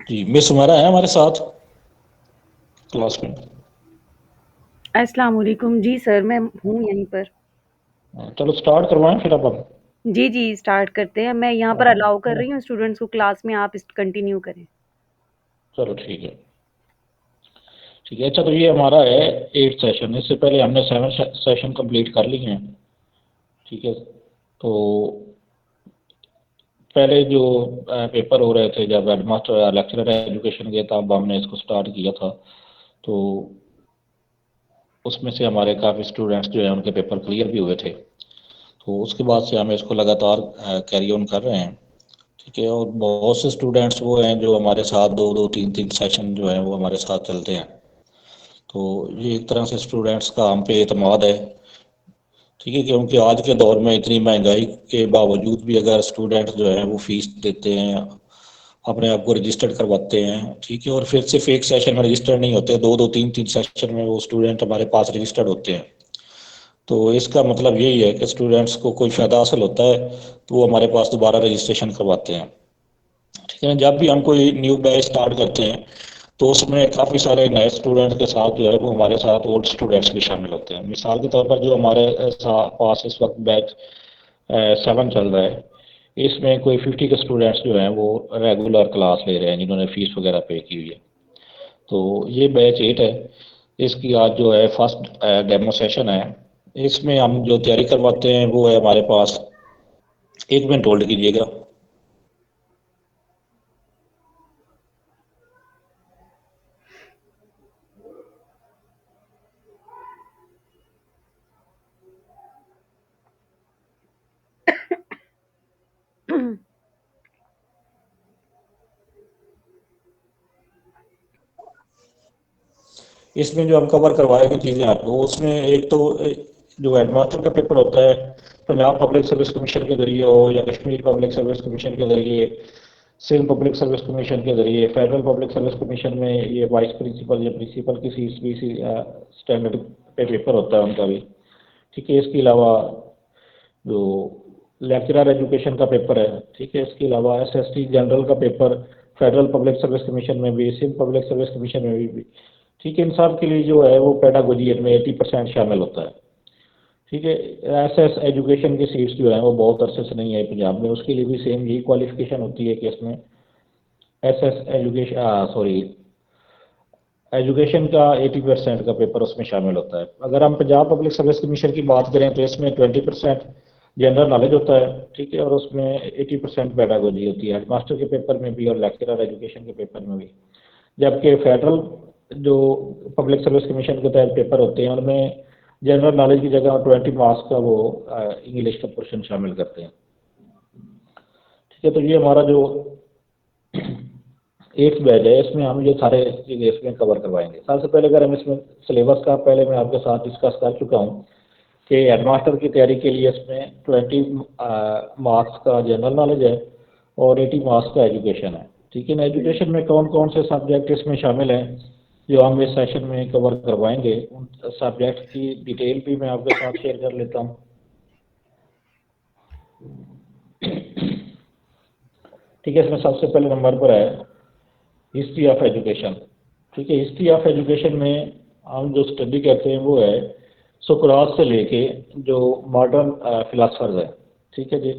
जी, miss हमारा है हमारे साथ क्लास में। अस्सलाम वालेकुम। जी सर, मैं हूँ यहीं पर। चलो स्टार्ट करवाएं फिर अब हम। जी, जी, स्टार्ट करते हैं। मैं यहाँ पर अलाउ कर रही हूँ स्टूडेंट्स को क्लास में, आप इस कंटिन्यू करें। चलो ठीक है। ठीक है, अच्छा तो ये हमारा है 8 सेशन। इससे पहले हमने 7 सेशन कंप्लीट कर लिए हैं। ठीक है, तो पहले जो पेपर हो रहे थे जब हेडमास्टर या लेक्चरर एजुकेशन के तब हमने इसको स्टार्ट किया था। तो उसमें से हमारे काफ़ी स्टूडेंट्स जो हैं उनके पेपर क्लियर भी हुए थे। तो उसके बाद से हम इसको लगातार कैरी ऑन कर रहे हैं। ठीक है, और बहुत से स्टूडेंट्स वो हैं जो हमारे साथ दो दो तीन तीन सेशन जो हैं वो हमारे साथ चलते हैं। तो ये एक तरह से स्टूडेंट्स का हम पे एतमाद है। ठीक है, क्योंकि आज के दौर में इतनी महंगाई के बावजूद भी अगर स्टूडेंट जो है वो फीस देते हैं, अपने आप को रजिस्टर्ड करवाते हैं। ठीक है, और फिर सिर्फ एक सेशन में रजिस्टर्ड नहीं होते, दो दो तीन तीन सेशन में वो स्टूडेंट हमारे पास रजिस्टर्ड होते हैं। तो इसका मतलब यही है कि स्टूडेंट्स को कोई फ़ायदा हासिल होता है तो वो हमारे पास दोबारा रजिस्ट्रेशन करवाते हैं। ठीक है, जब भी हम कोई न्यू बैच स्टार्ट करते हैं तो उसमें काफ़ी सारे नए स्टूडेंट्स के साथ जो है वो हमारे साथ ओल्ड स्टूडेंट्स भी शामिल होते हैं। मिसाल के तौर पर जो हमारे पास इस वक्त बैच 7 चल रहा है, इसमें कोई 50 के स्टूडेंट्स जो हैं वो रेगुलर क्लास ले रहे हैं जिन्होंने फीस वगैरह पे की हुई है। तो ये बैच 8 है। इसकी आज जो है फर्स्ट डेमो सेशन है। इसमें हम जो तैयारी करवाते हैं वो है हमारे पास, 1 मिनट होल्ड कीजिएगा। इसमें जो हम कवर करवाएंगे चीज़ें आपको, उसमें एक तो जो हेडमास्टर का पेपर होता है, पंजाब पब्लिक सर्विस कमीशन के जरिए हो या कश्मीर पब्लिक सर्विस कमीशन के जरिए, सिंध पब्लिक सर्विस कमीशन के जरिए, फेडरल पब्लिक सर्विस कमीशन में ये वाइस प्रिंसिपल या प्रिंसिपल की सी स्टैंडर्ड पे पेपर होता है उनका भी। ठीक है, इसके अलावा जो लेक्चरर एजुकेशन का पेपर है, ठीक है, इसके अलावा एसएसटी जनरल का paper federal public service commission में भी, सिंध पब्लिक सर्विस कमीशन में भी। ठीक है, इन सब के लिए जो है वो पेडागोजी में 80% शामिल होता है। ठीक है, एसएस एजुकेशन की सीट्स जो है वो बहुत अरसे से नहीं है पंजाब में, उसके लिए भी सेम यही क्वालिफिकेशन होती है कि इसमें एसएस एजुकेशन सॉरी एजुकेशन का 80% का पेपर उसमें शामिल होता है। अगर हम पंजाब पब्लिक सर्विस कमीशन की बात करें तो इसमें 20% जनरल नॉलेज होता है। ठीक है, और उसमें 80% पेडागोजी होती है, हेडमास्टर के पेपर में भी और लेक्चरर एजुकेशन के पेपर में भी। जबकि फेडरल जो पब्लिक सर्विस कमीशन के तहत पेपर होते हैं उनमें जनरल नॉलेज की जगह 20 मार्क्स का वो इंग्लिश का पोर्शन शामिल करते हैं। ठीक है, तो ये हमारा जो एक बैच है इसमें हम ये सारे चीज़ें इसमें कवर करवाएंगे। सबसे पहले अगर हम इसमें सिलेबस का पहले मैं आपके साथ डिस्कस कर चुका हूँ कि हेडमास्टर की तैयारी के लिए इसमें 20 मार्क्स का जनरल नॉलेज है और 80 मार्क्स का एजुकेशन है। ठीक है ना, एजुकेशन में कौन कौन से सब्जेक्ट इसमें शामिल हैं जो हम इस सेशन में कवर करवाएंगे, उन सब्जेक्ट की डिटेल भी मैं आपके साथ शेयर कर लेता हूँ। ठीक है, इसमें सबसे पहले नंबर पर है हिस्ट्री ऑफ एजुकेशन। ठीक है, हिस्ट्री ऑफ एजुकेशन में हम जो स्टडी करते हैं वो है सुकरात से लेके जो मॉडर्न फिलासफर्स हैं, ठीक है जी,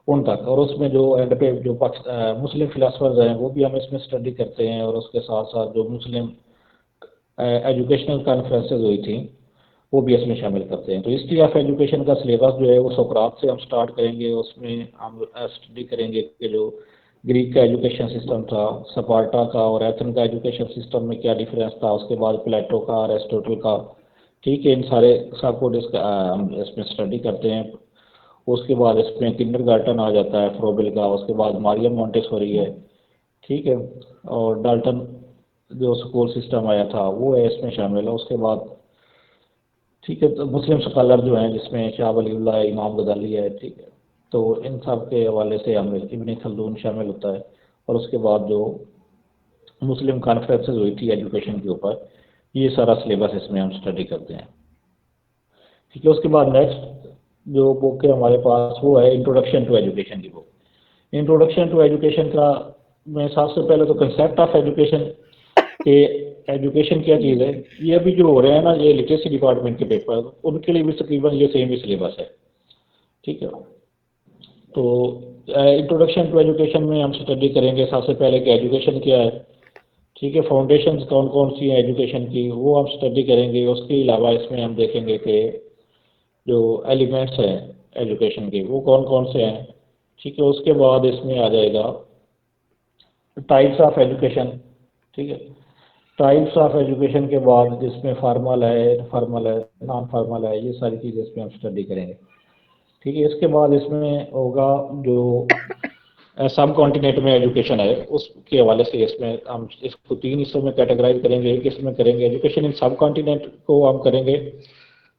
उन तक। और उसमें जो एंड पे जो मुस्लिम फिलासफर्स हैं वो भी हम इसमें स्टडी करते हैं, और उसके साथ साथ जो मुस्लिम एजुकेशनल कॉन्फ्रेंसेज हुई थी वो भी इसमें शामिल करते हैं। तो हिस्ट्री ऑफ एजुकेशन का सिलेबस जो है वो सोक्रात से हम स्टार्ट करेंगे। उसमें हम स्टडी करेंगे कि जो ग्रीक का एजुकेशन सिस्टम था, स्पार्टा का और एथन का एजुकेशन सिस्टम में क्या डिफरेंस था, उसके बाद प्लेटो का, अरिस्टोटल का। ठीक है, इन सारे सबको हम इसमें स्टडी करते हैं। उसके बाद इसमें किंडरगार्टन आ जाता है फ्रोबेल का, उसके बाद मारियम मोंटेसोरी है। ठीक है, और डाल्टन जो स्कूल सिस्टम आया था वो है इसमें शामिल है। उसके बाद ठीक है, तो मुस्लिम स्कॉलर जो हैं जिसमें शाह वलीउल्लाह, इमाम गजाली है। ठीक है, तो इन सब के हवाले से हम इब्न खल्दून शामिल होता है। और उसके बाद जो मुस्लिम कॉन्फ्रेंसेज हुई थी एजुकेशन के ऊपर, ये सारा सिलेबस इसमें हम स्टडी करते हैं। ठीक है, उसके बाद नेक्स्ट जो बुक है हमारे पास वो है इंट्रोडक्शन टू एजुकेशन की बुक। इंट्रोडक्शन टू एजुकेशन का में सबसे पहले तो कंसेप्ट ऑफ एजुकेशन के एजुकेशन क्या चीज़ है, ये अभी जो हो रहे हैं ना ये लिटरेसी डिपार्टमेंट के पेपर, उनके लिए भी तकरीबन ये सेम ही सिलेबस है। ठीक है, तो इंट्रोडक्शन टू एजुकेशन में हम स्टडी करेंगे सबसे पहले कि एजुकेशन क्या है। ठीक है, फाउंडेशंस कौन कौन सी हैं एजुकेशन की वो हम स्टडी करेंगे। उसके अलावा इसमें हम देखेंगे कि जो एलिमेंट्स हैं एजुकेशन के वो कौन कौन से हैं। ठीक है, उसके बाद इसमें आ जाएगा टाइप्स ऑफ एजुकेशन। ठीक है, टाइप्स ऑफ एजुकेशन के बाद जिसमें फॉर्मल है, फॉर्मल है, नॉन फॉर्मल है, ये सारी चीज़ें इसमें हम स्टडी करेंगे। ठीक है, इसके बाद इसमें होगा जो सब कॉन्टिनेंट में एजुकेशन है उसके हवाले से इसमें हम इसको 3 हिस्सों में कैटेगराइज करेंगे। एक इसमें करेंगे एजुकेशन इन सब कॉन्टिनेंट को हम करेंगे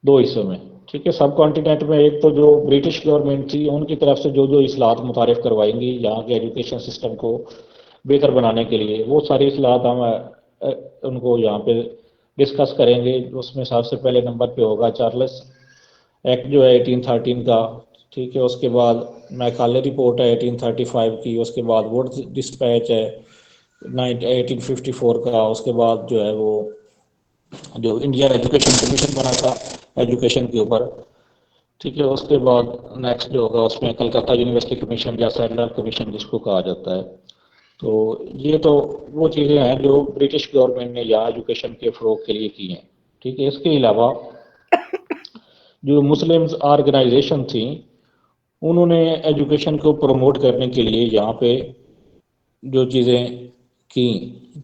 2 हिस्सों में। ठीक है, सब कॉन्टिनेंट में एक तो जो ब्रिटिश गवर्नमेंट थी उनकी तरफ से जो जो इस्लाहत मुतारिफ करवाएंगी यहाँ के एजुकेशन सिस्टम को बेहतर बनाने के लिए, वो सारी इस्लाहत हम उनको यहाँ पे डिस्कस करेंगे। उसमें सबसे पहले नंबर पे होगा चार्ल्स एक्ट जो है 1813 का। ठीक है, उसके बाद मैकाले रिपोर्ट है 1835 की। उसके बाद वुड डिस्पैच है 1854 का। उसके बाद जो है वो जो इंडिया एजुकेशन कमीशन बना था एजुकेशन के ऊपर। ठीक है, उसके बाद नेक्स्ट जो होगा उसमें कलकत्ता यूनिवर्सिटी कमीशन या सैडलर कमीशन जिसको कहा जाता है। तो ये तो वो चीज़ें हैं जो ब्रिटिश गवर्नमेंट ने यहाँ एजुकेशन के फ़रोग के लिए की हैं। ठीक है, इसके अलावा जो मुस्लिम्स ऑर्गेनाइजेशन थी उन्होंने एजुकेशन को प्रमोट करने के लिए यहाँ पे जो चीज़ें की।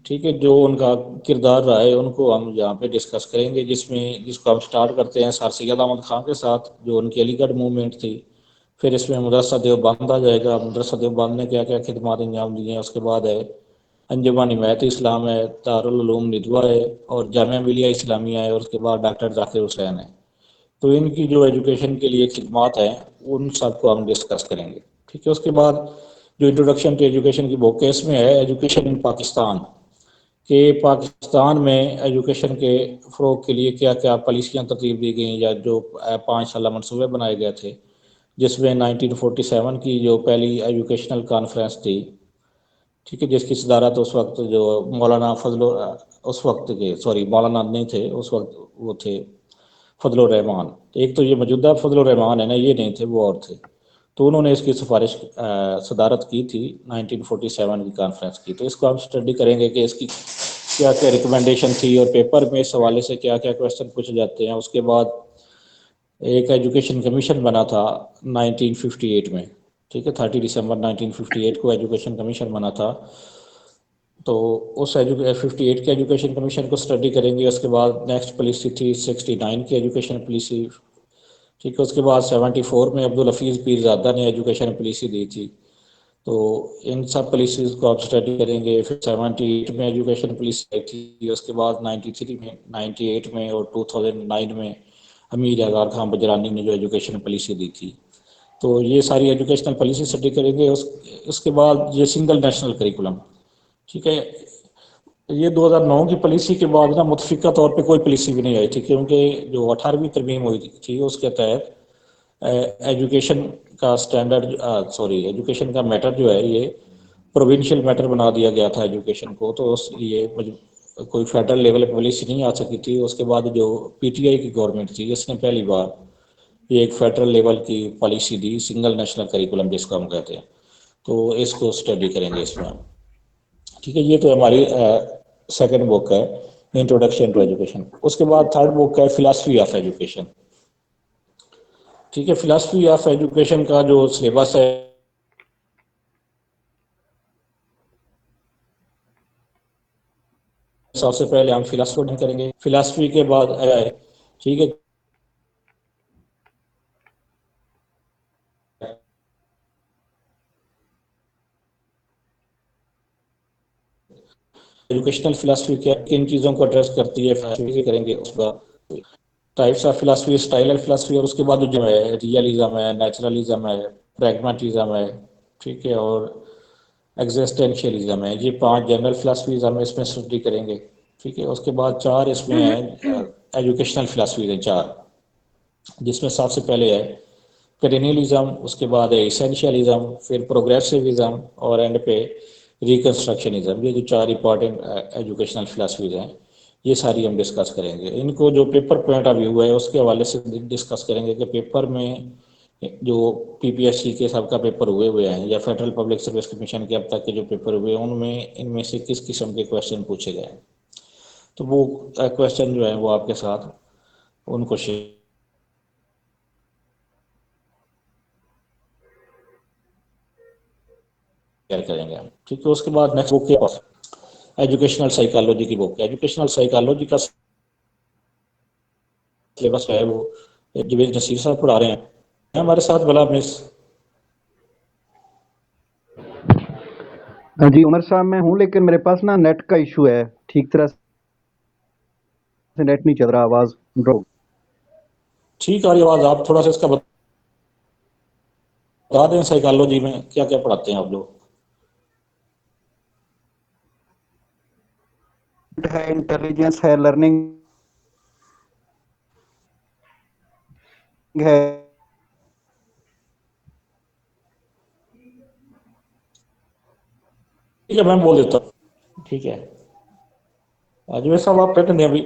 ठीक है, जो उनका किरदार रहा है उनको हम यहाँ पे डिस्कस करेंगे, जिसको हम स्टार्ट करते हैं सर सैयद अहमद खान के साथ जो उनकी अलीगढ़ मूवमेंट थी। फिर इसमें मदरसा देवबंद आ जाएगा, मदरसा देवबंद ने क्या क्या खिदमात अंजाम दी हैं। उसके बाद है अंजुमन हिमायत इस्लाम है, दारुल उलूम निदवा है और जामिया मिलिया इस्लामिया है और उसके बाद डॉक्टर जाकिर हुसैन है। तो इनकी जो एजुकेशन के लिए खिदमात हैं उन सबको हम डिस्कस करेंगे। ठीक है, उसके बाद जो इंट्रोडक्शन टू एजुकेशन की बुक है इसमें है एजुकेशन इन पाकिस्तान के पाकिस्तान में एजुकेशन के फ़रोग के लिए क्या क्या पॉलिसियाँ तरतीब दी गई या जो 5 साल मनसूबे बनाए गए थे, जिसमें 1947 की जो पहली एजुकेशनल कॉन्फ्रेंस थी। ठीक है, जिसकी सदारत उस वक्त जो मौलाना फजल उस वक्त के सॉरी मौलाना नहीं थे उस वक्त, वो थे फजल रहमान। एक तो ये मौजूदा फजल रहमान है ना, ये नहीं थे, वो और थे। तो उन्होंने इसकी सिफारिश सदारत की थी 1947 की कॉन्फ्रेंस की। तो इसको हम स्टडी करेंगे कि इसकी क्या क्या रिकमेंडेशन थी और पेपर में इस हवाले से क्या क्या क्वेश्चन पूछे जाते हैं। उसके बाद एक एजुकेशन कमीशन बना था 1958 में। ठीक है, 30 दिसंबर 1958 को एजुकेशन कमीशन बना था। तो उस 58 के एजुकेशन कमीशन को स्टडी करेंगे। उसके बाद नेक्स्ट पॉलिसी थी 69 की एजुकेशन पॉलिसी। ठीक है, उसके बाद 74 में अब्दुल हफीज़ पीरजादा ने एजुकेशन पॉलिसी दी थी। तो इन सब पॉलिसीज़ को आप स्टडी करेंगे। फिर 78 में एजुकेशन पॉलिसी आई थी। उसके बाद 93 में, 98 में और 2009 में अमीर आज़ाद खान बजरानी ने जो एजुकेशन पॉलिसी दी थी। तो ये सारी एजुकेशनल पॉलिसी स्टडी करेंगे। उसके बाद ये सिंगल नेशनल करिकुलम। ठीक है, ये 2009 की पॉलिसी के बाद ना मुतफिका तौर पे कोई पॉलिसी भी नहीं आई थी, क्योंकि जो 18वीं तरमीम हुई थी उसके तहत एजुकेशन का स्टैंडर्ड सॉरी एजुकेशन का मैटर जो है ये प्रोविंशियल मैटर बना दिया गया था एजुकेशन को। तो ये कोई फेडरल लेवल पे पॉलिसी नहीं आ सकी थी। उसके बाद जो पीटीआई की गवर्नमेंट थी इसने पहली बार ये एक फेडरल लेवल की पॉलिसी दी, सिंगल नेशनल करिकुलम जिसको हम कहते हैं। तो इसको स्टडी करेंगे इसमें। ठीक है, ये तो हमारी सेकंड बुक है इंट्रोडक्शन टू एजुकेशन। उसके बाद थर्ड बुक है फिलॉसफी ऑफ एजुकेशन। ठीक है, फिलॉसफी ऑफ एजुकेशन का जो सिलेबस है सबसे पहले हम फिलॉसफी करेंगे। फिलॉसफी के बाद ठीक है एजुकेशनल फिलॉसफी क्या किन चीज़ों को एड्रेस करती है फिलॉसफी करेंगे। उसका types of philosophy, style of philosophy और उसके बाद जो है रियलिज्म है, नेचुरलिज्म है, प्रैग्मेटिज्म है। ठीक है, और एग्जिस्टेंशियलिज्म है। ये 5 जनरल फिलॉसफीज हम इसमें स्टडी करेंगे। ठीक है, उसके बाद 4 इसमें है एजुकेशनल फिलॉसफीज हैं 4, जिसमें सबसे पहले है पेरेनियलिज्म, उसके बाद है इसेंशियलिज्म, फिर प्रोग्रेसिविज्म और एंड पे रिकन्स्ट्रक्शनिज्म, ये जो 4 इंपॉर्टेंट एजुकेशनल फिलासफीज हैं, ये सारी हम डिस्कस करेंगे। इनको जो पेपर पॉइंट ऑफ व्यू है उसके हवाले से डिस्कस करेंगे कि पेपर में जो पीपीएससी के सबका पेपर हुए हैं या फेडरल पब्लिक सर्विस कमीशन के अब तक के जो पेपर हुए हैं उनमें इनमें से किस किस्म के क्वेश्चन पूछे गए हैं। तो वो क्वेश्चन जो है वो आपके साथ उनको शेयर करेंगे हम, ठीक है। उसके बाद नेक्स्ट बुक है एजुकेशनल साइकोलॉजी की बुक। एजुकेशनल साइकोलॉजी का सिलेबस है वो जवेद नसीर साहब पढ़ा रहे हैं हमारे साथ। भला मिस हाँ जी, उमर साहब मैं हूँ, लेकिन मेरे पास ना नेट का इशू है, ठीक तरह से नेट नहीं चल रहा, आवाज ड्रॉप। ठीक आ रही आवाज। आप थोड़ा सा इसका बता दें साइकोलॉजी में क्या क्या पढ़ाते हैं आप लोग। है, इंटेलिजेंस है, लर्निंग है। ठीक है मैं बोल देता हूँ, ठीक है। अजमेर साहब आप कहते हैं अभी।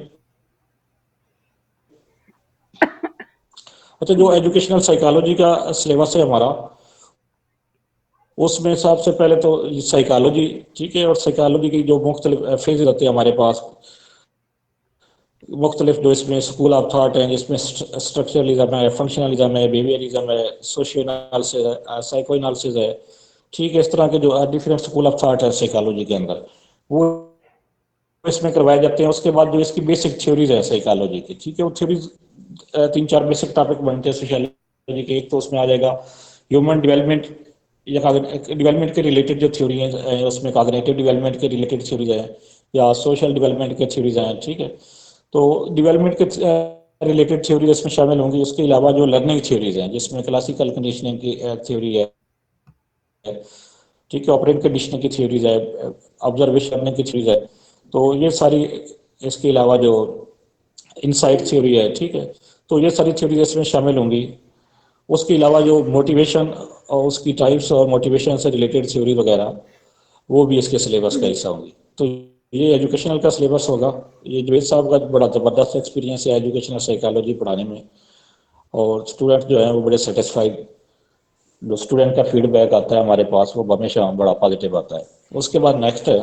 अच्छा, जो एजुकेशनल साइकोलॉजी का सिलेबस है हमारा, उसमें सबसे पहले तो साइकोलॉजी, ठीक है। और साइकोलॉजी की जो मुख्तलिफ फेज रहते हैं हमारे पास, मुख्तलिफ जो इसमें स्कूल ऑफ थाट हैं, जिसमें स्ट्रक्चरलिज्म है, फंक्शनलिज्म है, बिहेवियरिज्म है, सोशियो एनालिसिस है, साइको एनालिसिस है, ठीक है। इस तरह के जो डिफरेंट स्कूल ऑफ थाट है साइकोलॉजी के अंदर, वो इसमें करवाए जाते हैं। उसके बाद जो इसकी बेसिक थ्योरीज है साइकोलॉजी की, ठीक है, वो थ्योरीज 3-4 बेसिक टॉपिक बनते हैं सोशियोलॉजी के। एक तो उसमें आ जाएगा ह्यूमन डेवलपमेंट या डेवलपमेंट के रिलेटेड जो थ्योरी है, उसमें कॉग्निटिव डेवलपमेंट के रिलेटेड थ्योरीज है या सोशल डेवलपमेंट के थ्योरीज हैं, ठीक है। तो डेवलपमेंट के रिलेटेड थ्योरीज इसमें शामिल होंगी। उसके अलावा जो लर्निंग थ्योरीज हैं, जिसमें क्लासिकल कंडीशनिंग की थ्योरी है, ठीक है, ऑपरेंट कंडीशनिंग की थ्योरीज है, ऑब्जर्वेशन करने की थ्योरीज है। तो ये सारी, इसके अलावा जो इनसाइट थ्योरी है, ठीक है। तो ये सारी थ्योरीज इसमें शामिल होंगी। उसके अलावा जो मोटिवेशन और उसकी टाइप्स और मोटिवेशन से रिलेटेड थ्योरी वगैरह, वो भी इसके सिलेबस का हिस्सा होंगी। तो ये एजुकेशनल का सिलेबस होगा। ये जवेद साहब का बड़ा ज़बरदस्त एक्सपीरियंस है एजुकेशनल साइकोलॉजी पढ़ाने में, और स्टूडेंट जो है वो बड़े सेटिस्फाइड, जो स्टूडेंट का फीडबैक आता है हमारे पास वो हमेशा बड़ा पॉजिटिव आता है। उसके बाद नेक्स्ट है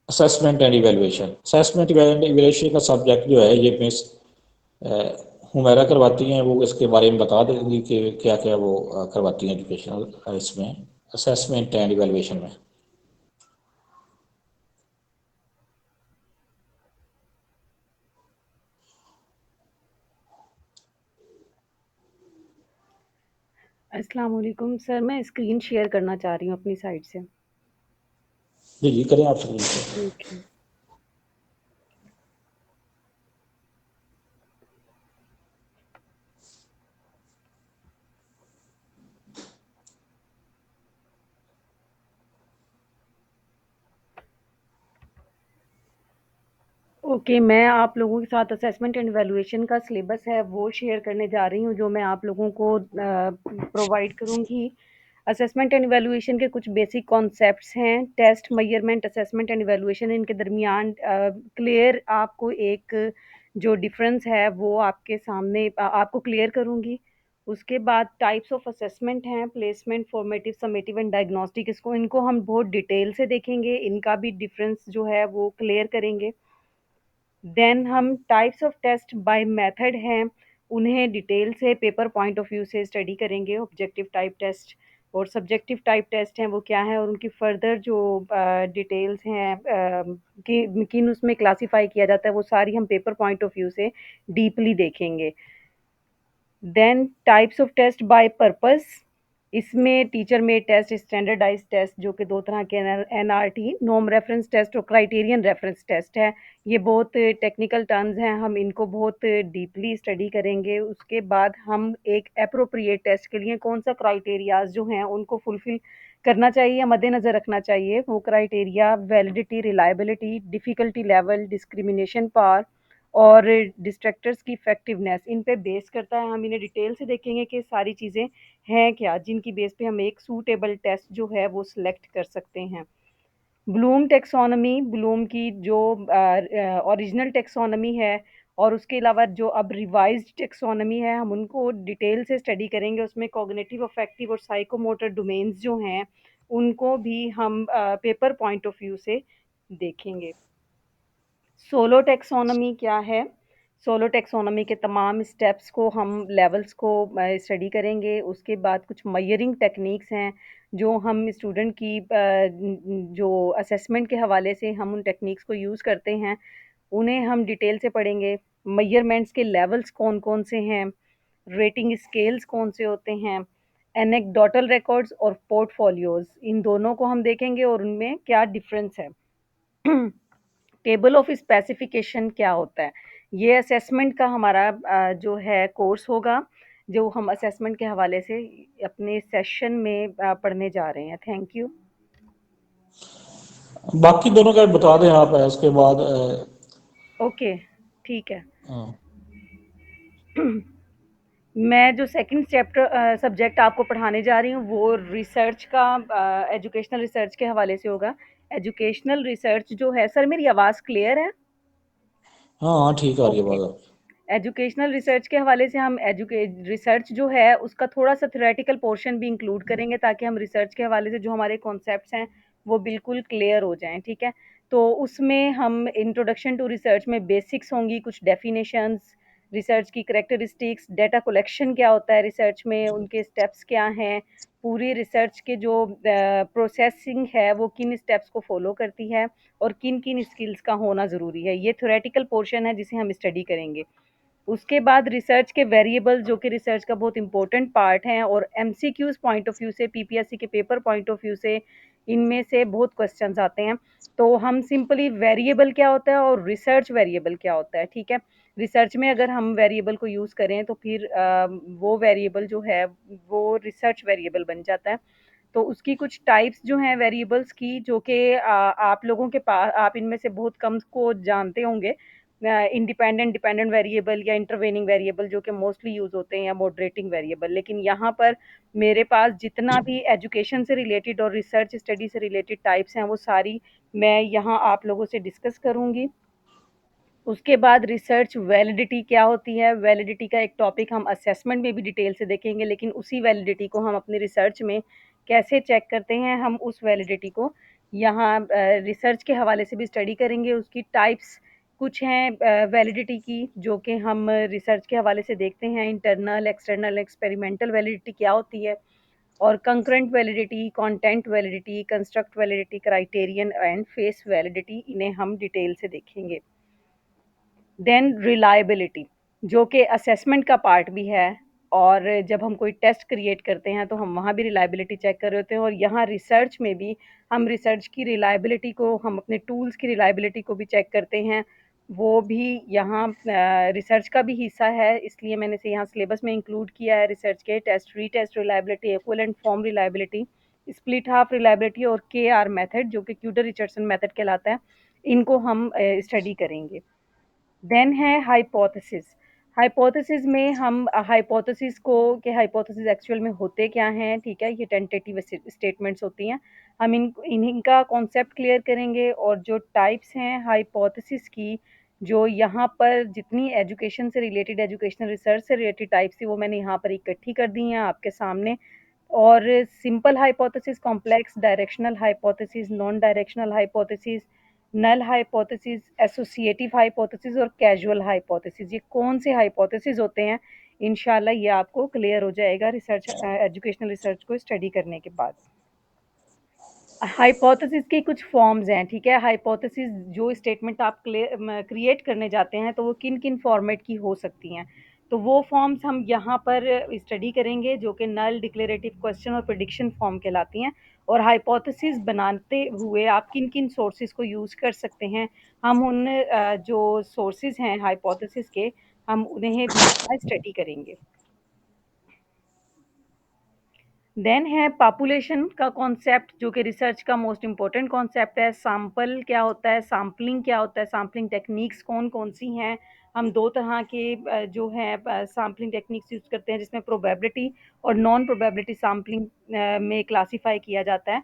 assessment and evaluation. Assessment and evaluation का सब्जेक्ट जो है ये मिस हुमैरा करवाती हैं। वो इसके बारे में बता देंगी कि क्या क्या वो करवाती हैं एजुकेशनल इसमें असेसमेंट एंड इवेल्युएशन में। अस्सलाम वालेकुम सर, मैं स्क्रीन शेयर करना चाह रही हूँ अपनी साइड से। जी जी करें आप स्क्रीन से। ठीक है। ओके, मैं आप लोगों के साथ असेसमेंट एंड इवैल्यूएशन का सिलेबस है वो शेयर करने जा रही हूँ, जो मैं आप लोगों को प्रोवाइड करूँगी। असेसमेंट एंड इवैल्यूएशन के कुछ बेसिक कॉन्सेप्ट्स हैं। Test, measurement, assessment and evaluation, इनके दरमियान क्लियर आपको एक जो डिफरेंस है वो आपके सामने आपको क्लियर करूँगी। उसके बाद टाइप्स ऑफ असेसमेंट हैं, placement, formative, summative and diagnostic. इनको हम बहुत डिटेल से देखेंगे, इनका भी डिफरेंस जो है वो क्लियर करेंगे। देन हम types of test by method हैं, उन्हें डिटेल से पेपर पॉइंट ऑफ व्यू से स्टडी करेंगे। ऑब्जेक्टिव टाइप टेस्ट और सब्जेक्टिव टाइप टेस्ट हैं वो क्या है, और उनकी फर्दर जो डिटेल्स हैं कि किन उसमें क्लासीफाई किया जाता है, वो सारी हम पेपर पॉइंट ऑफ व्यू से डीपली देखेंगे। Then types of test by purpose, इसमें teacher made test, standardised test जो कि दो तरह के एनआरटी, नॉर्म रेफरेंस टेस्ट और क्राइटेरियन रेफरेंस टेस्ट है। ये बहुत टेक्निकल टर्म्स हैं, हम इनको बहुत डीपली स्टडी करेंगे। उसके बाद हम एक अप्रोप्रिएट टेस्ट के लिए कौन सा क्राइटेरियाज जो हैं उनको फुलफिल करना चाहिए, मद्देनज़र रखना चाहिए। वो criteria validity, reliability, difficulty level, discrimination power और डिस्ट्रैक्टर्स की इफेक्टिवनेस, इन पे बेस करता है। हम इन्हें डिटेल से देखेंगे कि सारी चीज़ें हैं क्या, जिनकी बेस पे हम एक सूटेबल टेस्ट जो है वो सिलेक्ट कर सकते हैं। ब्लूम टेक्सोनॉमी, ब्लूम की जो ओरिजिनल टेक्सोनॉमी है और उसके अलावा जो अब रिवाइज्ड टेक्सोनॉमी है, हम उनको डिटेल से स्टडी करेंगे। उसमें कॉग्निटिव, अफेक्टिव और साइकोमोटर डोमेन्स जो हैं उनको भी हम पेपर पॉइंट ऑफ व्यू से देखेंगे। सोलो टेक्सोनॉमी क्या है? सोलो टेक्सोनॉमी के तमाम स्टेप्स को हम लेवल्स को स्टडी करेंगे। उसके बाद कुछ मेजरिंग टेक्निक्स हैं जो हम स्टूडेंट की जो असेसमेंट के हवाले से हम उन टेक्निक्स को यूज़ करते हैं, उन्हें हम डिटेल से पढ़ेंगे। मेजरमेंट्स के लेवल्स कौन-कौन से हैं, रेटिंग स्केल्स कौन से होते हैं, एनेक्डोटल रिकॉर्ड्स और पोर्टफोलियोज़, इन दोनों को हम देखेंगे और उनमें क्या डिफरेंस है। टेबल ऑफ स्पेसिफिकेशन क्या होता है? ये असेसमेंट का हमारा जो है कोर्स होगा, जो हम असेसमेंट के हवाले से अपने सेशन में पढ़ने जा रहे हैं। Thank you. बाकी दोनों का बता दें आप, उसके बाद ओके, ठीक है। हाँ। मैं जो सेकंड चैप्टर सब्जेक्ट आपको पढ़ाने जा रही हूँ वो रिसर्च का, एजुकेशनल रिसर्च के हवाले से होगा। एजुकेशनल रिसर्च जो है, सर मेरी आवाज़ क्लियर है? हाँ हाँ, ठीक आ रही है ओके। बात। एजुकेशनल रिसर्च के हवाले से हम रिसर्च जो है उसका थोड़ा सा थ्योरेटिकल पोर्शन भी इंक्लूड करेंगे, ताकि हम रिसर्च के हवाले से जो हमारे कॉन्सेप्ट्स हैं वो बिल्कुल क्लियर हो जाएं। ठीक है, तो उसमें हम इंट्रोडक्शन टू रिसर्च में बेसिक्स होंगी, कुछ डेफिनेशंस, रिसर्च की करेक्टरिस्टिक्स, डेटा कलेक्शन क्या होता है रिसर्च में, उनके स्टेप्स क्या हैं, पूरी रिसर्च के जो प्रोसेसिंग है वो किन स्टेप्स को फॉलो करती है और किन किन स्किल्स का होना ज़रूरी है। ये थ्योरेटिकल पोर्शन है जिसे हम स्टडी करेंगे। उसके बाद रिसर्च के वेरिएबल जो कि रिसर्च का बहुत इंपॉर्टेंट पार्ट हैं और एमसीक्यूज पॉइंट ऑफ व्यू से, पीपीएससी के पेपर पॉइंट ऑफ व्यू से इनमें से बहुत क्वेश्चंस आते हैं। तो हम सिंपली वेरिएबल क्या होता है और रिसर्च वेरिएबल क्या होता है, ठीक है। रिसर्च में अगर हम वेरिएबल को यूज़ करें तो फिर वो वेरिएबल जो है वो रिसर्च वेरिएबल बन जाता है। तो उसकी कुछ टाइप्स जो हैं वेरिएबल्स की, जो कि आप लोगों के पास, आप इनमें से बहुत कम को जानते होंगे। इंडिपेंडेंट डिपेंडेंट वेरिएबल या इंटरवेनिंग वेरिएबल जो कि मोस्टली यूज़ होते हैं, या मॉडरेटिंग वेरिएबल। लेकिन यहाँ पर मेरे पास जितना भी एजुकेशन से रिलेटेड और रिसर्च स्टडी से रिलेटेड टाइप्स हैं वो सारी मैं यहाँ आप लोगों से डिस्कस करूँगी। उसके बाद रिसर्च वैलिडिटी क्या होती है? वैलिडिटी का एक टॉपिक हम असेसमेंट में भी डिटेल से देखेंगे, लेकिन उसी वैलिडिटी को हम अपनी रिसर्च में कैसे चेक करते हैं, हम उस वैलिडिटी को यहाँ रिसर्च के हवाले से भी स्टडी करेंगे। उसकी टाइप्स कुछ हैं वैलिडिटी की, जो कि हम रिसर्च के हवाले से देखते हैं। इंटरनल, एक्सटर्नल, एक्सपेरिमेंटल वैलिडिटी क्या होती है, और concurrent validity, content validity, construct validity, criterion and face validity, इन्हें हम डिटेल से देखेंगे। देन रिलायबिलिटी, जो कि असेसमेंट का पार्ट भी है, और जब हम कोई टेस्ट क्रिएट करते हैं तो हम वहाँ भी रिलायबिलिटी चेक कर रहे होते हैं, और यहाँ रिसर्च में भी हम रिसर्च की रिलायबिलिटी को, हम अपने टूल्स की रिलायबिलिटी को भी चेक करते हैं। वो भी यहाँ रिसर्च का भी हिस्सा है, इसलिए मैंने इसे यहाँ सिलेबस में इंक्लूड किया है। रिसर्च के test, retest reliability, equivalent form reliability, split half reliability और केआर मेथड जो कि क्यूटर रिचर्डसन मेथड कहलाता है, इनको हम स्टडी करेंगे। देन है हाइपोथेसिस। हाइपोथेसिस में हम हाइपोथेसिस को, कि हाइपोथेसिस एक्चुअल में होते क्या हैं, ठीक है, ये टेंटेटिव स्टेटमेंट्स होती हैं। हम इनका कॉन्सेप्ट क्लियर करेंगे, और जो टाइप्स हैं हाइपोथेसिस की, जो यहाँ पर जितनी एजुकेशन से रिलेटेड, एजुकेशनल रिसर्च से रिलेटेड टाइप्स थी वो मैंने यहाँ पर इकट्ठी कर दी हैं आपके सामने। और simple hypothesis, complex, directional hypothesis, non directional hypothesis, null hypothesis, associative hypothesis और कैजुअल हाइपोथेसिस, ये कौन से हाइपोथेसिस होते हैं, इंशाल्लाह ये आपको क्लियर हो जाएगा रिसर्च, एजुकेशनल रिसर्च को स्टडी करने के बाद। हाइपोथेसिस की कुछ फॉर्म्स हैं, ठीक है। हाइपोथेसिस जो स्टेटमेंट आप क्रिएट करने जाते हैं तो वो किन किन फॉर्मेट की हो सकती हैं, तो वो फॉर्म्स हम यहाँ पर स्टडी करेंगे, जो कि नल, डिक्लेरेटिव, क्वेश्चन और प्रेडिक्शन फॉर्म कहलाती हैं। और हाइपोथेसिस बनाते हुए आप किन किन सोर्सेज को यूज़ कर सकते हैं, हम उन जो सोर्सेज हैं हाइपोथेसिस के, हम उन्हें भी स्टडी करेंगे। देन है पॉपुलेशन का कॉन्सेप्ट, जो कि रिसर्च का मोस्ट इम्पोर्टेंट कॉन्सेप्ट है। सैंपल क्या होता है, सैम्पलिंग क्या होता है, सैम्पलिंग टेक्निक्स कौन कौन सी हैं, हम 2 तरह के जो है सैम्पलिंग टेक्निक्स यूज़ करते हैं, जिसमें प्रोबेबिलिटी और नॉन प्रोबेबिलिटी सैम्पलिंग में क्लासिफ़ाई किया जाता है।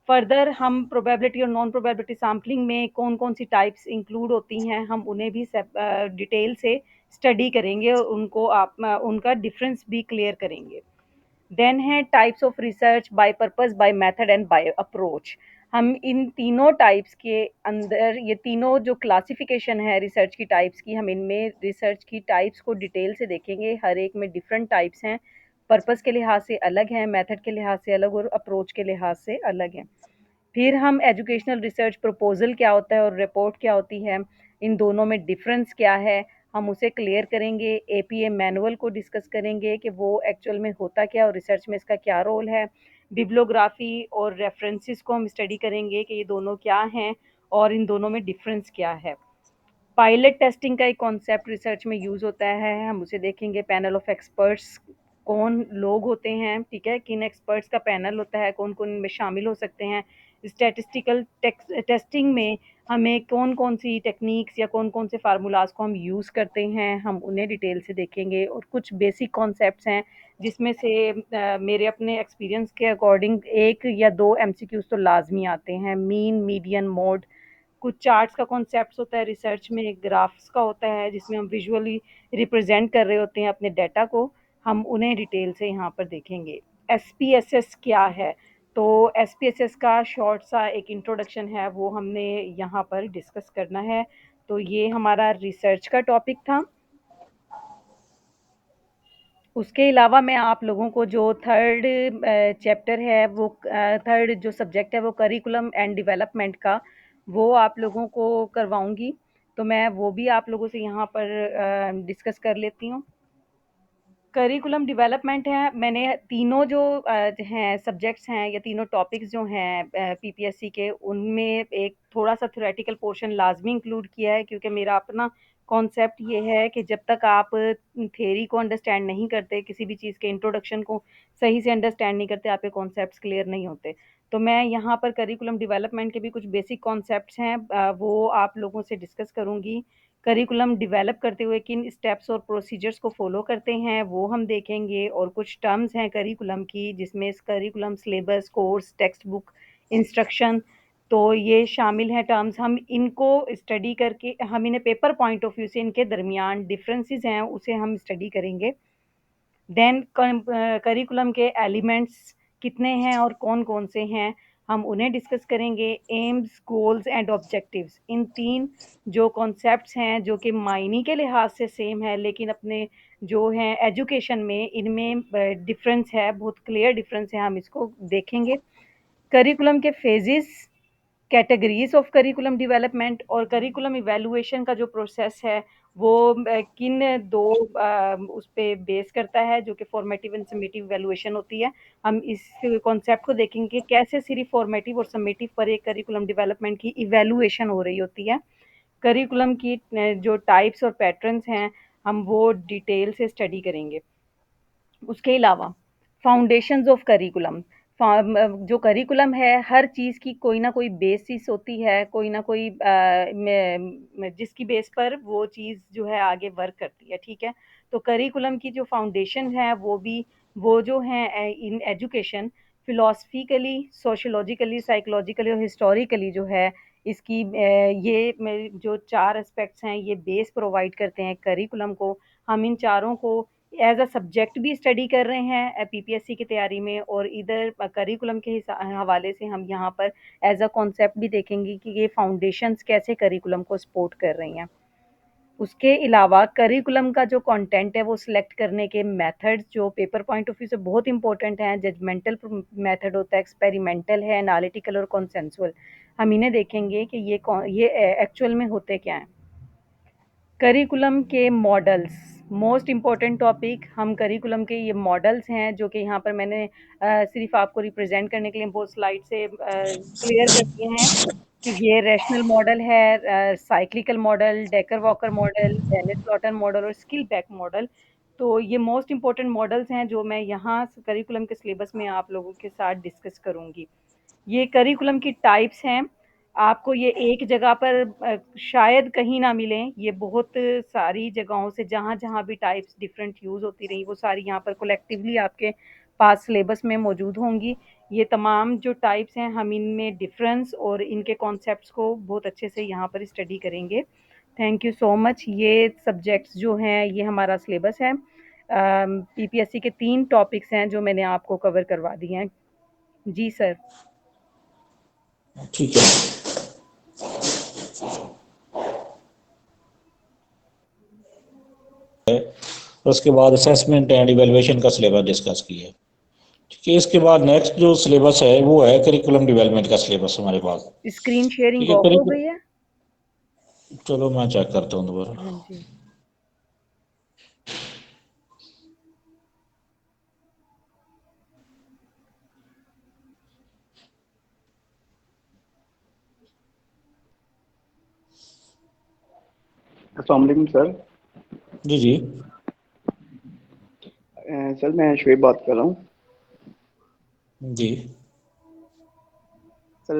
फर्दर हम प्रोबेबिलिटी और नॉन प्रोबेबिलिटी सैम्पलिंग में कौन-कौन सी टाइप्स इंक्लूड होती हैं, हम उन्हें भी डिटेल से स्टडी करेंगे और उनका डिफ़रेंस भी क्लियर करेंगे। देन है types of research, by purpose, by method and by approach. हम इन तीनों टाइप्स के अंदर, ये तीनों जो क्लासिफिकेशन है रिसर्च की टाइप्स की, हम इनमें रिसर्च की टाइप्स को डिटेल से देखेंगे। हर एक में डिफरेंट टाइप्स हैं, पर्पस के लिहाज से अलग हैं, मेथड के लिहाज से अलग और अप्रोच के लिहाज से अलग हैं। फिर हम एजुकेशनल रिसर्च प्रपोजल क्या होता है और रिपोर्ट क्या होती है, इन दोनों में डिफरेंस क्या है, हम उसे क्लियर करेंगे। एपीए मैनुअल को डिस्कस करेंगे कि वो एक्चुअल में होता क्या और रिसर्च में इसका क्या रोल है। बिब्लियोग्राफी और रेफरेंसेस को हम स्टडी करेंगे कि ये दोनों क्या हैं और इन दोनों में डिफरेंस क्या है। पायलट टेस्टिंग का एक कॉन्सेप्ट रिसर्च में यूज़ होता है, हम उसे देखेंगे। पैनल ऑफ एक्सपर्ट्स, कौन लोग होते हैं, ठीक है, किन एक्सपर्ट्स का पैनल होता है, कौन-कौन इनमें शामिल हो सकते हैं। स्टैटिस्टिकल टेस्टिंग में हमें कौन-कौन सी टेक्निक्स या कौन-कौन से फार्मूलाज़ को हम यूज़ करते हैं, हम उन्हें डिटेल से देखेंगे। और कुछ बेसिक कॉन्सेप्ट्स हैं जिसमें से मेरे अपने एक्सपीरियंस के अकॉर्डिंग 1 या 2 एमसीक्यूज़ तो लाज़मी आते हैं। Mean, median, mode. कुछ चार्ट्स का कॉन्सेप्ट होता है रिसर्च में, ग्राफ्स का होता है जिसमें हम विजुअली रिप्रेजेंट कर रहे होते हैं अपने डाटा को, हम उन्हें डिटेल से यहाँ पर देखेंगे। एसपीएसएस क्या है, तो एसपीएसएस का शॉर्ट सा एक इंट्रोडक्शन है, वो हमने यहाँ पर डिस्कस करना है। तो ये हमारा रिसर्च का टॉपिक था। उसके अलावा मैं आप लोगों को जो थर्ड चैप्टर है, वो थर्ड जो सब्जेक्ट है वो करिकुलम एंड डेवलपमेंट का, वो आप लोगों को करवाऊँगी। तो मैं वो भी आप लोगों से यहाँ पर डिस्कस कर लेती हूँ। करिकुलम डेवलपमेंट है, मैंने तीनों जो हैं सब्जेक्ट्स हैं या तीनों टॉपिक्स जो हैं पीपीएससी के, उनमें एक थोड़ा-सा थ्योरेटिकल पोर्शन लाज़मी इंक्लूड किया है, क्योंकि मेरा अपना कॉन्सेप्ट ये है कि जब तक आप थ्योरी को अंडरस्टैंड नहीं करते, किसी भी चीज़ के इंट्रोडक्शन को सही से अंडरस्टैंड नहीं करते, आपके कॉन्सेप्ट्स क्लियर नहीं होते। तो मैं यहाँ पर करिकुलम डेवलपमेंट के भी कुछ बेसिक कॉन्सेप्ट्स हैं, वो आप लोगों से डिस्कस करूँगी। करिकुलम डेवलप करते हुए किन स्टेप्स और प्रोसीजर्स को फॉलो करते हैं, वो हम देखेंगे। और कुछ टर्म्स हैं करिकुलम की, जिसमें curriculum, syllabus, course, text book, instruction, तो ये शामिल हैं टर्म्स। हम इनको स्टडी करके, हम इन्हें पेपर पॉइंट ऑफ व्यू से इनके दरमियान डिफरेंसेस हैं उसे हम स्टडी करेंगे। देन करिकुलम के एलिमेंट्स कितने हैं और कौन-कौन से हैं, हम उन्हें डिस्कस करेंगे। एम्स, गोल्स एंड ऑब्जेक्टिव्स, इन 3 जो कॉन्सेप्ट्स हैं, जो कि मायने के लिहाज से सेम है, लेकिन अपने जो हैं एजुकेशन में इनमें डिफरेंस है, बहुत क्लियर डिफरेंस है, हम इसको देखेंगे। करिकुलम के phases, categories of curriculum development और करिकुलम इवैल्यूएशन का जो प्रोसेस है, वो किन 2 उस पे बेस करता है, जो कि फॉर्मेटिव एंड समेटिव इवैल्यूएशन होती है। हम इस कॉन्सेप्ट को देखेंगे कि कैसे सिर्फ़ फॉर्मेटिव और समेटिव पर एक करिकुलम डेवलपमेंट की इवैल्यूएशन हो रही होती है। करिकुलम की जो टाइप्स और पैटर्न्स हैं, हम वो डिटेल से स्टडी करेंगे। उसके अलावा फाउंडेशंस ऑफ करिकुलम, जो करिकुलम है, हर चीज़ की कोई ना कोई बेसिस होती है, कोई ना कोई जिसकी बेस पर वो चीज़ जो है आगे वर्क करती है, ठीक है। तो करिकुलम की जो फाउंडेशन है, वो जो है इन एजुकेशन, फिलोसफिकली, सोशियोलॉजिकली, साइकोलॉजिकली और हिस्टोरिकली जो है, इसकी जो 4 एस्पेक्ट्स हैं, ये बेस प्रोवाइड करते हैं करिकुलम को। हम इन चारों को एज़ अ सब्जेक्ट भी स्टडी कर रहे हैं पीपीएससी की तैयारी में, और इधर करिकुलम के हवाले से हम यहाँ पर एज़ अ कॉन्सेप्ट भी देखेंगे कि ये फाउंडेशंस कैसे करिकुलम को सपोर्ट कर रही हैं। उसके अलावा करिकुलम का जो कंटेंट है, वो सिलेक्ट करने के मेथड्स जो पेपर पॉइंट ऑफ व्यू से बहुत इंपॉर्टेंट हैं। जजमेंटल मेथड होता है, एक्सपेरिमेंटल है, एनालिटिकल और कंसेंसुअल। हम इन्हें देखेंगे कि ये एक्चुअल में होते क्या हैं। करिकुलम के मॉडल्स, मोस्ट इम्पोर्टेंट टॉपिक। हम करिकुलम के ये मॉडल्स हैं, जो कि यहाँ पर मैंने सिर्फ आपको रिप्रेजेंट करने के लिए बहुत स्लाइड से क्लियर कर दिए हैं कि ये रैशनल मॉडल है, cyclical model, Decker Walker model, Dennis Lawton model और स्किल बैक मॉडल। तो ये मोस्ट इम्पोर्टेंट मॉडल्स हैं, जो मैं यहाँ करिकुलम के सिलेबस में आप लोगों के साथ डिस्कस करूँगी। ये करिकुलम की टाइप्स हैं। आपको ये एक जगह पर शायद कहीं ना मिलें, ये बहुत सारी जगहों से जहाँ-जहाँ भी टाइप्स डिफरेंट यूज़ होती रही, वो सारी यहाँ पर कलेक्टिवली आपके पास सिलेबस में मौजूद होंगी। ये तमाम जो टाइप्स हैं, हम इनमें डिफरेंस और इनके कॉन्सेप्ट्स को बहुत अच्छे से यहाँ पर स्टडी करेंगे। Thank you so much. ये सब्जेक्ट्स जो हैं, ये हमारा सिलेबस है। पीपीएससी के 3 टॉपिक्स हैं जो मैंने आपको कवर करवा दिए हैं। जी सर। ठीक है। उसके बाद असेसमेंट एंड इवेलुएशन का सिलेबस डिस्कस किया है। ठीक है, इसके बाद नेक्स्ट जो सिलेबस है वो है करिकुलम डेवलपमेंट का सिलेबस हमारे पास। स्क्रीन शेयरिंग ठीक है, ऑफ हो गई है? चलो मैं चेक करता हूँ दोबारा। हाँ जी। अस्सलाम वालेकुम सर। जी जी। सर मैं शुएब बात कर रहा हूँ। जी सर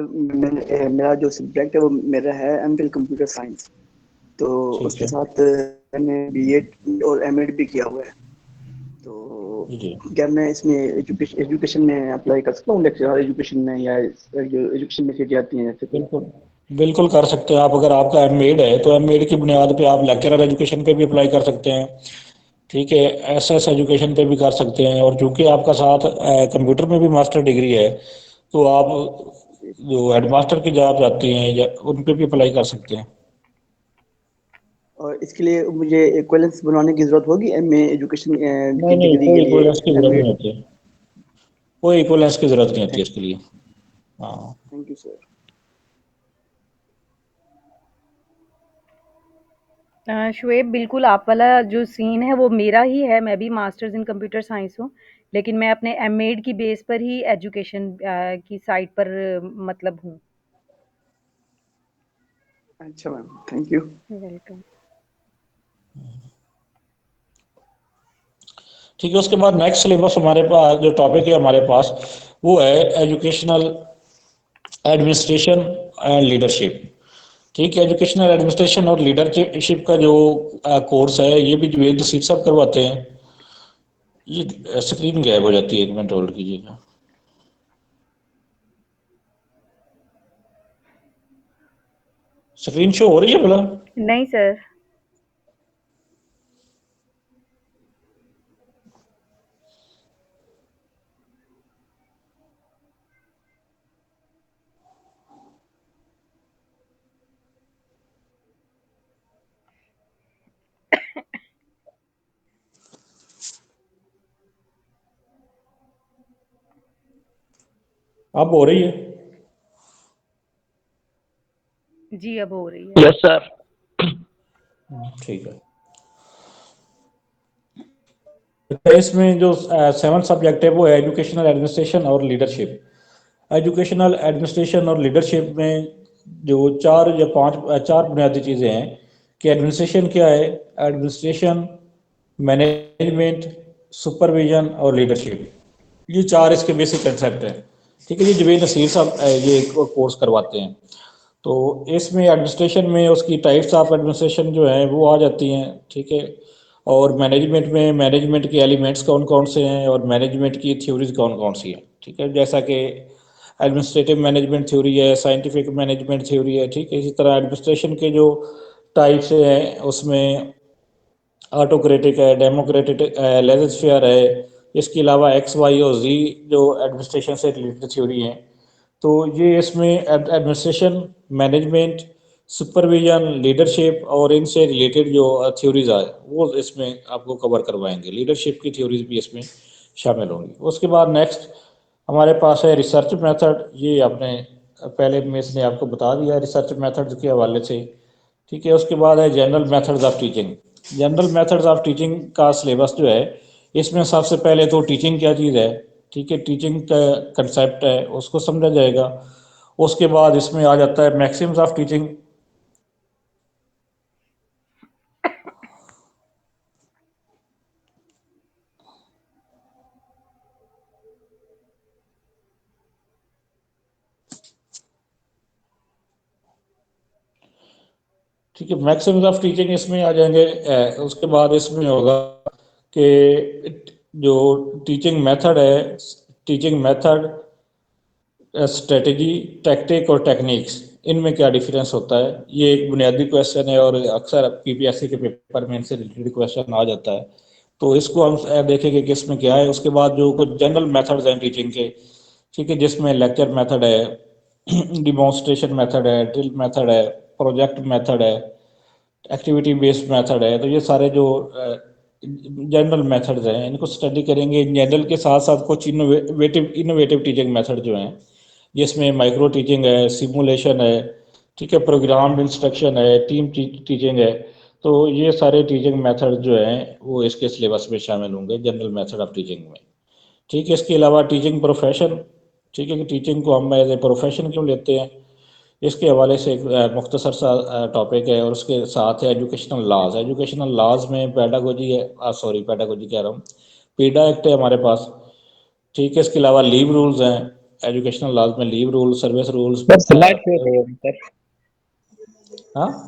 मेरा जो सब्जेक्ट है वो मेरा है एमफिल कंप्यूटर साइंस। तो ठीक उसके है। साथ मैंने बीएड और एमएड भी किया हुआ है। तो जी जी, क्या मैं इसमें एजुकेशन में अप्लाई कर सकता हूँ, लेक्चर एजुकेशन में, या जो एजुकेशन में सीटें आती हैं जैसे कि? बिल्कुल बिल्कुल कर सकते हैं आप। अगर आपका एमएड है तो एमएड की बुनियाद पे आप लेक्चरर एजुकेशन पे भी अप्लाई कर सकते हैं। ठीक है, एसएस एजुकेशन पे भी कर सकते हैं। और चूंकि आपका साथ कंप्यूटर में भी मास्टर डिग्री है तो आप जो हेडमास्टर की जॉब आती हैं या उन पे भी अप्लाई कर सकते हैं। और इसके लिए मुझे इक्विवेलेंस बनवाने की जरूरत होगी एमए एजुकेशन नहीं की नहीं, डिग्री के कोई लिए? इक्विवेलेंस की जरूरत नहीं एमएड। होती है। कोई इक्विवेलेंस की जरूरत नहीं होती है इसके लिए। हाँ। Thank you sir. शुएब, बिल्कुल आप वाला जो सीन है वो मेरा ही है। मैं भी मास्टर्स इन कंप्यूटर साइंस हूँ, लेकिन मैं अपने एमएड की बेस पर ही एजुकेशन की साइड पर मतलब हूँ। अच्छा मैम, थैंक यू। वेलकम। ठीक है, उसके बाद नेक्स्ट सिलेबस हमारे पास जो टॉपिक है हमारे पास वो है एजुकेशनल एडमिनिस्ट्रेशन एंड लीडरशिप। ठीक है, एजुकेशनल एडमिनिस्ट्रेशन और लीडरशिप का जो कोर्स है ये भी जुवेद नसीब साहब करवाते हैं। ये स्क्रीन गायब हो जाती है, एक मिनट होल्ड कीजिएगा। स्क्रीन शो हो रही है भला? नहीं सर। अब हो रही है? जी, अब हो रही है। Yes sir. ठीक है। इसमें जो 7 सब्जेक्ट है वो है एजुकेशनल एडमिनिस्ट्रेशन और लीडरशिप। एजुकेशनल एडमिनिस्ट्रेशन और लीडरशिप में जो चार बुनियादी चीज़ें हैं कि एडमिनिस्ट्रेशन क्या है, एडमिनिस्ट्रेशन, मैनेजमेंट, सुपरविजन और लीडरशिप। ये चार इसके बेसिक कंसेप्ट हैं। ठीक है, ये जवेद नसीर साहब ये कोर्स करवाते हैं। तो इसमें एडमिनिस्ट्रेशन में उसकी टाइप्स ऑफ एडमिनिस्ट्रेशन जो है वो आ जाती हैं। ठीक है, और मैनेजमेंट में मैनेजमेंट के एलिमेंट्स कौन कौन से हैं और मैनेजमेंट की थ्योरीज कौन कौन सी हैं। ठीक है, जैसा कि एडमिनिस्ट्रेटिव मैनेजमेंट थ्योरी है, साइंटिफिक मैनेजमेंट थ्योरी है। ठीक है, इसी तरह एडमिनिस्ट्रेशन के जो टाइप्स हैं उसमें ऑटोक्रेटिक है, डेमोक्रेटिक है, लेजर है। इसके अलावा एक्स वाई और जी जो एडमिनिस्ट्रेशन से रिलेटेड थ्योरी हैं। तो ये इसमें एडमिनिस्ट्रेशन, मैनेजमेंट, सुपरविजन, लीडरशिप और इनसे रिलेटेड जो थ्योरीज आए वो इसमें आपको कवर करवाएंगे। लीडरशिप की थ्योरीज भी इसमें शामिल होंगी। उसके बाद नेक्स्ट हमारे पास है रिसर्च मेथड। ये आपने पहले में इसने आपको बता दिया रिसर्च मेथड के हवाले से। ठीक है, उसके बाद है general methods of teaching. General methods of teaching का सिलेबस जो है इसमें सबसे पहले तो टीचिंग क्या चीज़ है। ठीक है, टीचिंग का कंसेप्ट है उसको समझा जाएगा। उसके बाद इसमें आ जाता है मैक्सिम्स ऑफ टीचिंग। ठीक है, मैक्सिमम ऑफ टीचिंग इसमें आ जाएंगे। उसके बाद इसमें होगा कि जो टीचिंग मेथड, स्ट्रेटजी, टैक्टिक और टेक्निक्स, इनमें क्या डिफरेंस होता है, ये एक बुनियादी क्वेश्चन है और अक्सर पीपीएससी के पेपर में इनसे रिलेटेड क्वेश्चन आ जाता है। तो इसको हम देखेंगे कि इसमें क्या है। उसके बाद जो कुछ जनरल मेथड्स हैं टीचिंग के, ठीक है, जिसमें लेक्चर मेथड है, डिमॉन्स्ट्रेशन मेथड है, ड्रिल मेथड है, प्रोजेक्ट मेथड है, एक्टिविटी बेस्ड मेथड है। तो ये सारे जो जनरल मेथड्स हैं इनको स्टडी करेंगे। जनरल के साथ साथ कुछ इनोवेटिव टीचिंग मेथड जो हैं, जिसमें माइक्रो टीचिंग है, सिमुलेशन है, ठीक है, प्रोग्राम इंस्ट्रक्शन है, टीम टीचिंग है। तो ये सारे टीचिंग मेथड जो हैं वो इसके सिलेबस में शामिल होंगे जनरल मेथड ऑफ टीचिंग में। ठीक है, इसके अलावा टीचिंग प्रोफेशन, ठीक है, कि टीचिंग को हम एज ए प्रोफेशन क्यों लेते हैं, इसके हवाले से एक मुख्तसर सा टॉपिक है। और उसके साथ है एजुकेशनल लॉज। एजुकेशनल लॉज में पेडागोजी है, सॉरी पेडागोजी कह रहा हूँ, पीडा एक्ट है हमारे पास। ठीक है, इसके अलावा लीव रूल्स हैं, एजुकेशनल लॉज में leave rules, service rules. Sir slide show नहीं हो रही सर। हाँ,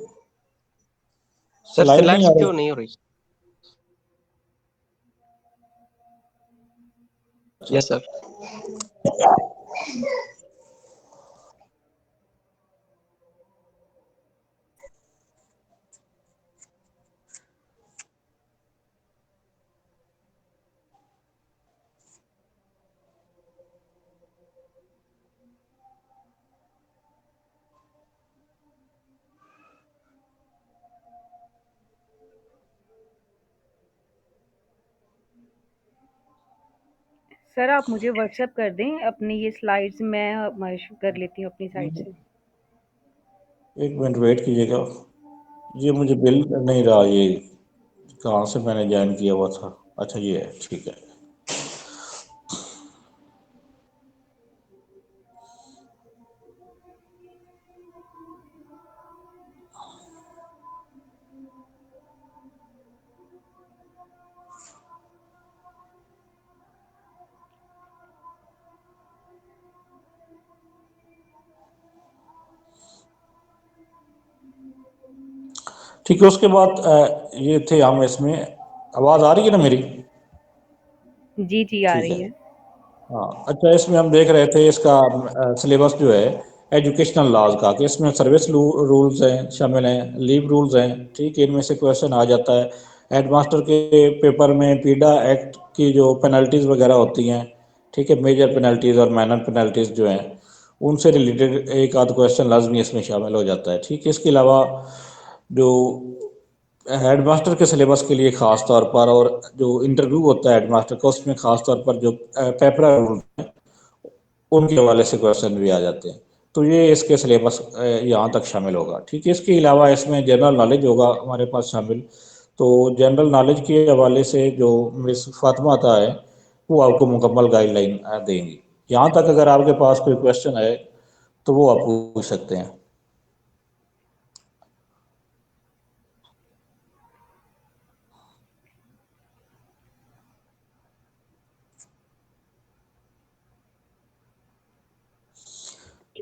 सर स्लाइड नहीं स्लाइड्स आ क्यों रही। नहीं हो रही? Yes sir. सर आप मुझे व्हाट्सएप कर दें अपनी ये स्लाइड्स, मैं कर लेती हूँ अपनी साइड से। एक मिनट वेट कीजिएगा, ये मुझे बिल नहीं रहा, ये कहाँ से मैंने ज्वाइन किया हुआ था। अच्छा ये है, ठीक है। ठीक है, उसके बाद ये थे हम इसमें। आवाज़ आ रही है ना मेरी? जी जी आ ठीक है। रही है। हाँ, अच्छा, इसमें हम देख रहे थे इसका सिलेबस जो है एजुकेशनल लॉज का, कि इसमें सर्विस रूल्स हैं शामिल हैं, लीव रूल्स हैं। ठीक है, इनमें से क्वेश्चन आ जाता है। हेडमास्टर के पेपर में पीडा एक्ट की जो पेनल्टीज़ वगैरह होती हैं, ठीक है, मेजर पेनल्टीज़ और माइनर पेनल्टीज़ जो हैं, उनसे रिलेटेड एक आध क्वेश्चन लाजमी इसमें शामिल हो जाता है। ठीक है, इसके अलावा जो हेडमास्टर के सिलेबस के लिए ख़ास तौर पर, और जो इंटरव्यू होता है हेडमास्टर का, उसमें ख़ास तौर पर जो पेपरा रूल हैं उनके हवाले से क्वेश्चन भी आ जाते हैं। तो ये इसके सिलेबस यहाँ तक शामिल होगा। ठीक है, इसके अलावा इसमें जनरल नॉलेज होगा हमारे पास शामिल। तो जनरल नॉलेज के हवाले से जो मिस फातिमा आता है वो आपको मुकम्मल गाइडलाइन देंगी। यहाँ तक अगर आपके पास कोई क्वेश्चन है तो वो आप पूछ सकते हैं।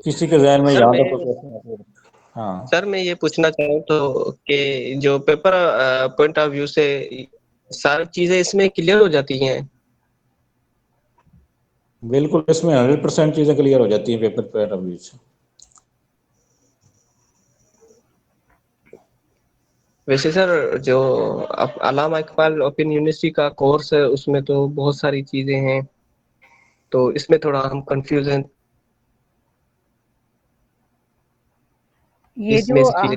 किसी के जहन में सर यहाँ मैं तक कोई क्वेश्चन है? हाँ, सर मैं ये पूछना चाहूँ तो कि जो पेपर पॉइंट ऑफ व्यू से सारी चीजें इसमें क्लियर हो जाती हैं। बिल्कुल, इसमें 100% चीज़ें क्लियर हो जाती हैं पेपर पॉइंट ऑफ व्यू से। वैसे सर जो अलामा इकबाल ओपन यूनिवर्सिटी का कोर्स है उसमें तो बहुत सारी चीजें हैं, तो इसमें थोड़ा हम कंफ्यूज हैं। ये इसमें जो से चीजें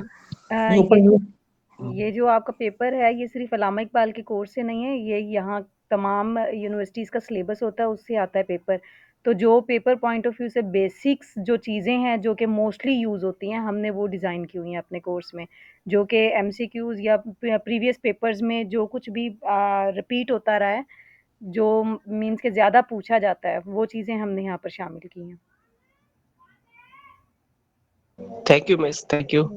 नहीं, ऊपर ये जो आपका पेपर है ये सिर्फ अलामा इकबाल के कोर्स से नहीं है, ये यहाँ तमाम यूनिवर्सिटीज़ का सिलेबस होता है उससे आता है पेपर। तो जो पेपर पॉइंट ऑफ व्यू से बेसिक्स जो चीज़ें हैं जो कि मोस्टली यूज़ होती हैं हमने वो डिज़ाइन की हुई हैं अपने कोर्स में, जो कि एमसीक्यूज़ या प्रीवियस पेपर्स में जो कुछ भी रिपीट होता रहा है, जो मीन्स के ज़्यादा पूछा जाता है, वो चीज़ें हमने यहाँ पर शामिल की हैं। Thank you miss, thank you.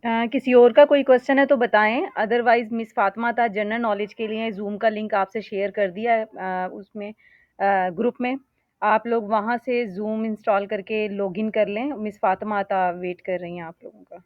किसी और का कोई क्वेश्चन है तो बताएं, अदरवाइज मिस फातिमा था जनरल नॉलेज के लिए जूम का लिंक आपसे शेयर कर दिया है उसमें ग्रुप में। आप लोग वहाँ से ज़ूम इंस्टॉल करके लॉगिन कर लें। मिस फ़ातिमा आता वेट कर रही हैं आप लोगों का।